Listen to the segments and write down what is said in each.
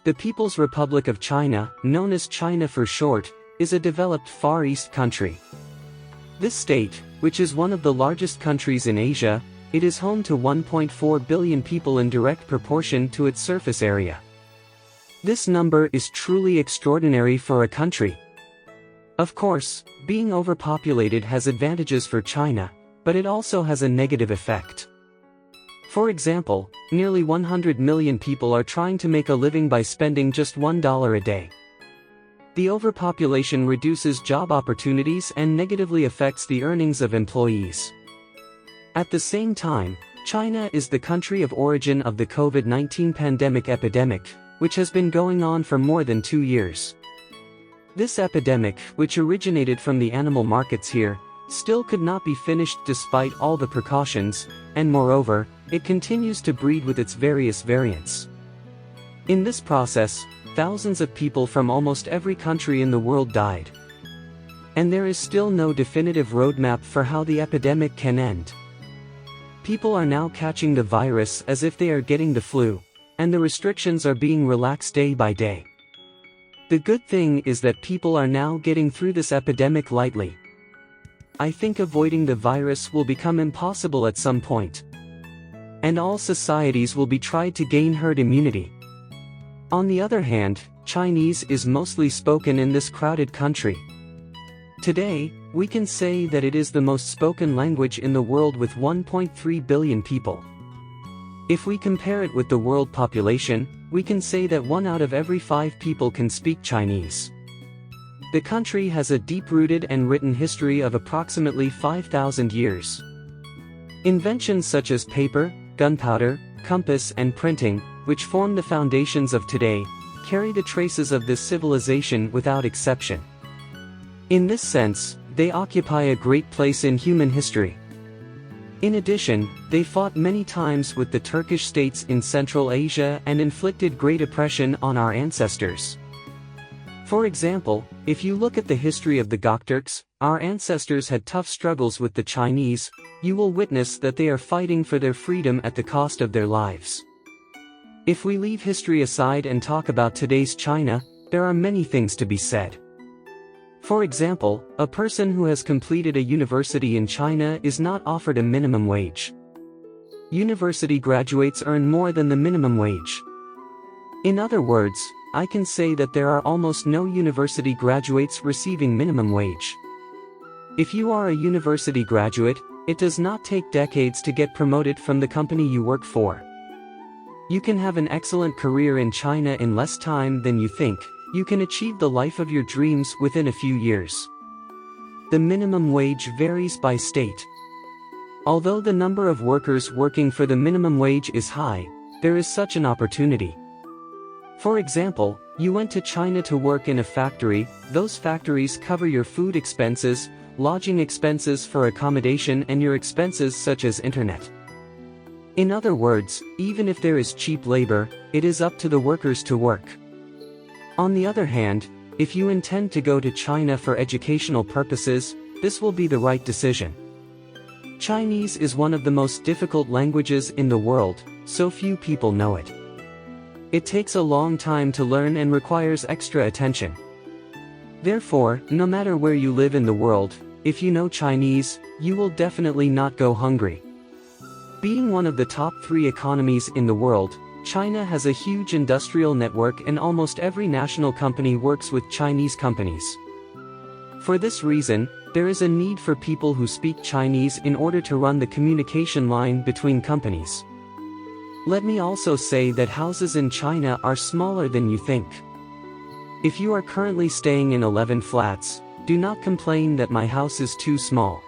The People's Republic of China, known as China for short, is a developed Far East country. This state, which is one of the largest countries in Asia, it is home to 1.4 billion people in direct proportion to its surface area. This number is truly extraordinary for a country. Of course, being overpopulated has advantages for China, but it also has a negative effect. For example, nearly 100 million people are trying to make a living by spending just $1 a day. The overpopulation reduces job opportunities and negatively affects the earnings of employees. At the same time, China is the country of origin of the COVID-19 pandemic epidemic, which has been going on for more than 2 years. This epidemic, which originated from the animal markets here, still could not be finished despite all the precautions, and moreover, it continues to breed with its various variants. In this process, thousands of people from almost every country in the world died. And there is still no definitive roadmap for how the epidemic can end. People are now catching the virus as if they are getting the flu, and the restrictions are being relaxed day by day. The good thing is that people are now getting through this epidemic lightly. I think avoiding the virus will become impossible at some point. And all societies will be tried to gain herd immunity. On the other hand, Chinese is mostly spoken in this crowded country. Today, we can say that it is the most spoken language in the world with 1.3 billion people. If we compare it with the world population, we can say that 1 out of every 5 people can speak Chinese. The country has a deep-rooted and written history of approximately 5,000 years. Inventions such as paper, gunpowder, compass and printing, which form the foundations of today, carry the traces of this civilization without exception. In this sense, they occupy a great place in human history. In addition, they fought many times with the Turkish states in Central Asia and inflicted great oppression on our ancestors. For example, if you look at the history of the Gokturks, our ancestors had tough struggles with the Chinese. You will witness that they are fighting for their freedom at the cost of their lives. If we leave history aside and talk about today's China, there are many things to be said. For example, a person who has completed a university in China is not offered a minimum wage. University graduates earn more than the minimum wage. In other words, I can say that there are almost no university graduates receiving minimum wage. If you are a university graduate, it does not take decades to get promoted from the company you work for. You can have an excellent career in China in less time than you think. You can achieve the life of your dreams within a few years. The minimum wage varies by state. Although the number of workers working for the minimum wage is high, there is such an opportunity. For example, you went to China to work in a factory. Those factories cover your food expenses, lodging expenses for accommodation and your expenses such as internet. In other words, even if there is cheap labor, it is up to the workers to work. On the other hand, if you intend to go to China for educational purposes, this will be the right decision. Chinese is one of the most difficult languages in the world, so few people know it. It takes a long time to learn and requires extra attention. Therefore, no matter where you live in the world, if you know Chinese, you will definitely not go hungry. Being one of the top 3 economies in the world, China has a huge industrial network and almost every national company works with Chinese companies. For this reason, there is a need for people who speak Chinese in order to run the communication line between companies. Let me also say that houses in China are smaller than you think. If you are currently staying in 11 flats, do not complain that my house is too small.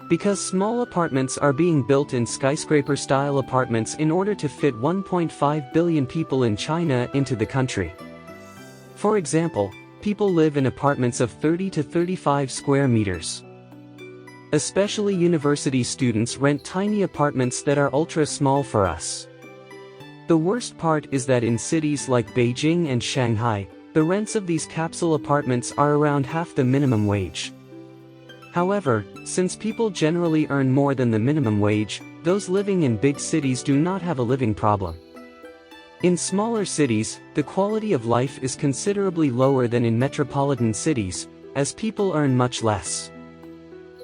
Because small apartments are being built in skyscraper-style apartments in order to fit 1.5 billion people in China into the country. For example, people live in apartments of 30 to 35 square meters. Especially university students rent tiny apartments that are ultra-small for us. The worst part is that in cities like Beijing and Shanghai, the rents of these capsule apartments are around half the minimum wage. However, since people generally earn more than the minimum wage, those living in big cities do not have a living problem. In smaller cities, the quality of life is considerably lower than in metropolitan cities, as people earn much less.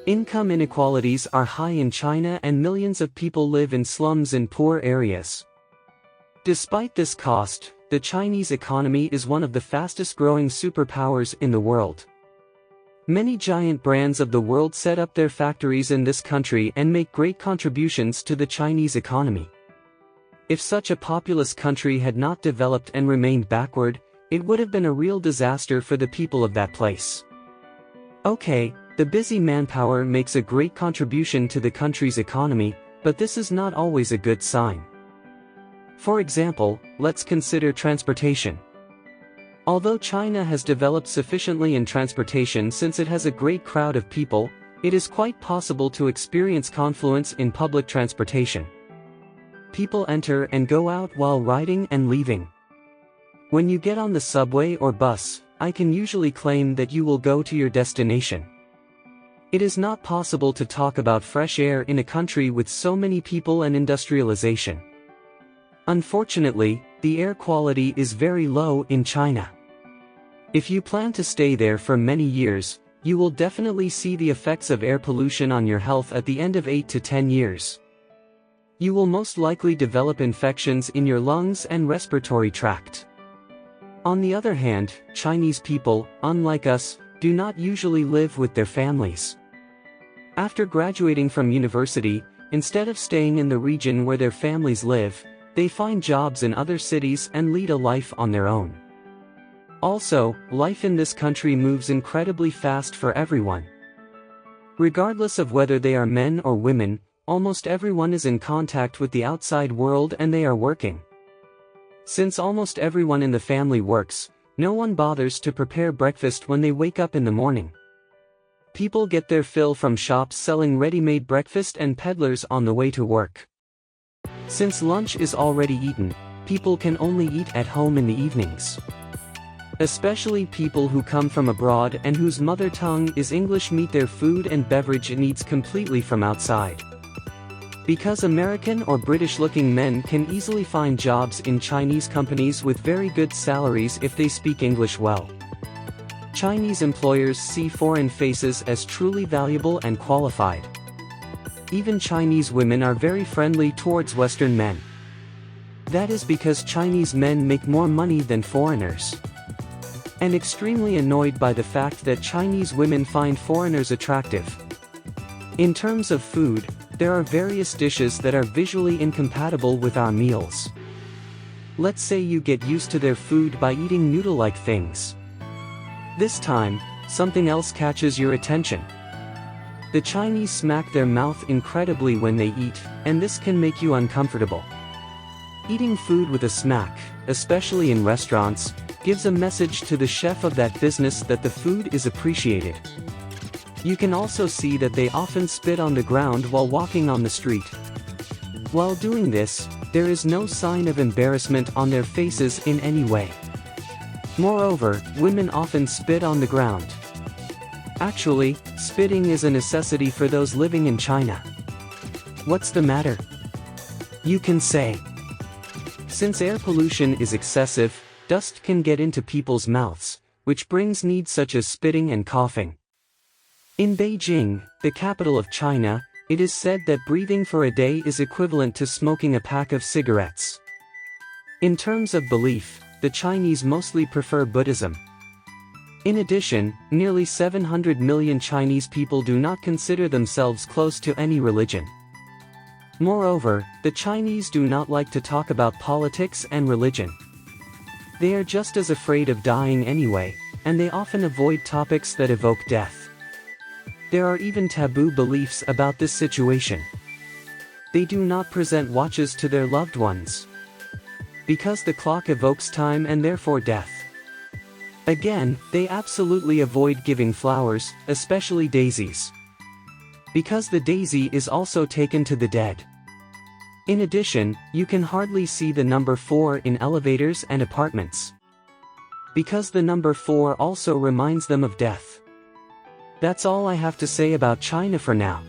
Income inequalities are high in China and millions of people live in slums in poor areas. Despite this cost, the Chinese economy is one of the fastest-growing superpowers in the world. Many giant brands of the world set up their factories in this country and make great contributions to the Chinese economy. If such a populous country had not developed and remained backward, it would have been a real disaster for the people of that place. Okay, the busy manpower makes a great contribution to the country's economy, but this is not always a good sign. For example, let's consider transportation. Although China has developed sufficiently in transportation since it has a great crowd of people, it is quite possible to experience confluence in public transportation. People enter and go out while riding and leaving. When you get on the subway or bus, I can usually claim that you will go to your destination. It is not possible to talk about fresh air in a country with so many people and industrialization. Unfortunately, the air quality is very low in China. If you plan to stay there for many years, you will definitely see the effects of air pollution on your health at the end of 8 to 10 years. You will most likely develop infections in your lungs and respiratory tract. On the other hand, Chinese people, unlike us, do not usually live with their families. After graduating from university, instead of staying in the region where their families live, they find jobs in other cities and lead a life on their own. Also, life in this country moves incredibly fast for everyone. Regardless of whether they are men or women, almost everyone is in contact with the outside world and they are working. Since almost everyone in the family works, no one bothers to prepare breakfast when they wake up in the morning. People get their fill from shops selling ready-made breakfast and peddlers on the way to work. Since lunch is already eaten, people can only eat at home in the evenings. Especially people who come from abroad and whose mother tongue is English meet their food and beverage needs completely from outside. Because American or British-looking men can easily find jobs in Chinese companies with very good salaries if they speak English well. Chinese employers see foreign faces as truly valuable and qualified. Even Chinese women are very friendly towards Western men. That is because Chinese men make more money than foreigners. And extremely annoyed by the fact that Chinese women find foreigners attractive. In terms of food, there are various dishes that are visually incompatible with our meals. Let's say you get used to their food by eating noodle-like things. This time, something else catches your attention. The Chinese smack their mouth incredibly when they eat, and this can make you uncomfortable. Eating food with a smack, especially in restaurants, gives a message to the chef of that business that the food is appreciated. You can also see that they often spit on the ground while walking on the street. While doing this, there is no sign of embarrassment on their faces in any way. Moreover, women often spit on the ground. Actually, spitting is a necessity for those living in China. What's the matter? You can say. Since air pollution is excessive, dust can get into people's mouths, which brings needs such as spitting and coughing. In Beijing, the capital of China, it is said that breathing for a day is equivalent to smoking a pack of cigarettes. In terms of belief, the Chinese mostly prefer Buddhism. In addition, nearly 700 million Chinese people do not consider themselves close to any religion. Moreover, the Chinese do not like to talk about politics and religion. They are just as afraid of dying anyway, and they often avoid topics that evoke death. There are even taboo beliefs about this situation. They do not present watches to their loved ones, because the clock evokes time and therefore death. Again, they absolutely avoid giving flowers, especially daisies, because the daisy is also taken to the dead. In addition, you can hardly see the number 4 in elevators and apartments, because the number 4 also reminds them of death. That's all I have to say about China for now.